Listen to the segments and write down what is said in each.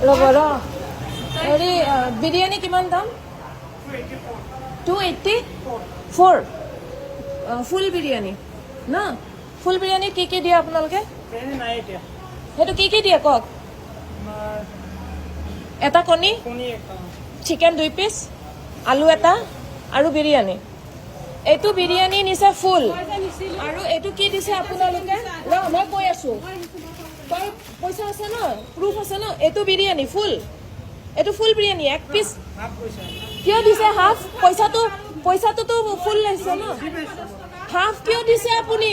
ৰ'ব ৰ হেৰি বিৰিয়ানী কিমান দাম 284 ফুল বিৰিয়ানী ন ফুল বিৰিয়ানী কি কি দিয়ে আপোনালোকে সেইটো কি কি দিয়ে কওক এটা কণী চিকেন 2 পিচ আলু এটা আৰু বিৰিয়ানী এইটো বিৰিয়ানী নিছে ফুল আৰু এইটো কি দিছে আপোনালোকে ৰ মই কৈ আছো পইচা আছে ন প্ৰুফ আছে ন এইটো বিৰিয়ানী ফুল এইটো ফুল বিৰিয়ানী 1 পিচ কিয় দিছে হাফ পইচাটোতো ফুল লৈছে ন হাফ কিয় দিছে আপুনি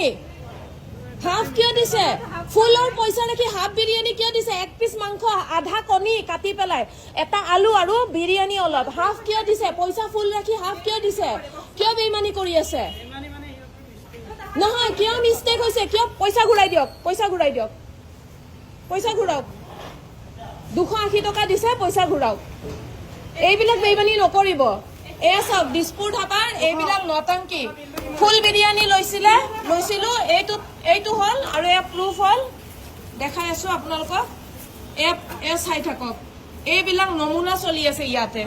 হাফ কিয় দিছে ফুলৰ পইচা ৰাখি হাফ বিৰিয়ানী কিয় দিছে 1 পিচ মাংস আধা কণী কাটি পেলাই এটা আলু আৰু বিৰিয়ানী অলপ হাফ কিয় দিছে পইচা ফুল ৰাখি হাফ কিয় দিছে কিয় বেইমানি কৰি আছে নহয় কিয় মিষ্টেক হৈছে কিয় পইচা ঘূৰাই দিয়ক পইচা ঘূৰাওক 280 টকা দিছে পইচা ঘূৰাওক এইবিলাক বেইমানি নকৰিব এয়া চাওক দিছপুৰ ধাবাৰ এইবিলাক নটংকি ফুল বিৰিয়ানী লৈছিলো এইটো হ'ল আৰু এয়া প্ৰুফ হ'ল দেখাই আছো আপোনালোকক এয়া চাই থাকক এইবিলাক নমুনা চলি আছে ইয়াতে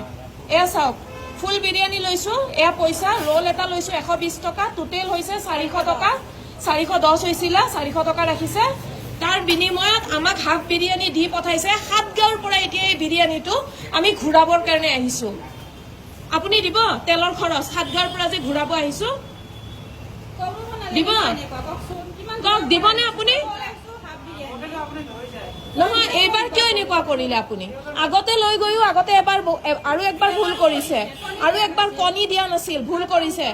এয়া চাওক ফুল বিৰিয়ানী লৈছো এয়া পইচা ৰোল এটা লৈছো 120 টকা টোটেল হৈছে 400 টকা 410 হৈছিলা 400 টকা ৰাখিছে তাৰ বিনিময়ত আমাক হাফ বিৰিয়ানী দি পঠাইছে 7 গাঁৱৰ পৰা এতিয়া এই বিৰিয়ানীটো আমি ঘূৰাবৰ কাৰণে আহিছো আপুনি দিব তেলৰ খৰচ 7 গাঁৱৰ পৰা যে ঘূৰাব আহিছো দিব কক দিবনে আপুনি নহয় এইবাৰ কিয় এনেকুৱা কৰিলে আপুনি আগতে লৈ গৈও আগতে এবাৰ আৰু একবাৰ ভুল কৰিছে আৰু একবাৰ কণী দিয়া নাছিল ভুল কৰিছে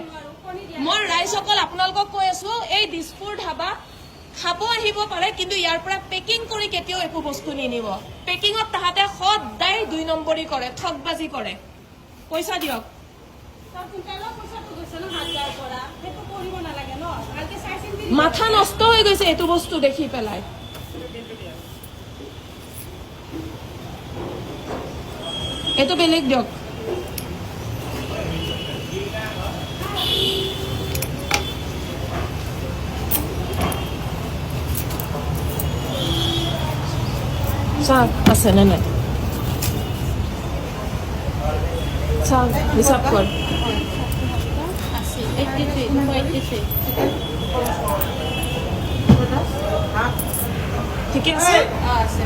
মই ৰাইজসকল আপোনালোকক কৈ আছো এই দিছপুৰ ধাবা খাব আহিব পাৰে কিন্তু ইয়াৰ পৰা পেকিং কৰি কেতিয়াও একো বস্তু নিনিব পেকিঙত তাহাতে সদায় 2 নম্বৰী কৰে ঠগবাজি কৰে পইচা দিয়ক মাথা নষ্ট হৈ গৈছে এইটো বস্তু দেখি পেলাই এইটো বেলেগ দিয়ক চাওক আছে নে নাই চাওক হিচাপ কৰ ঠিকে আছে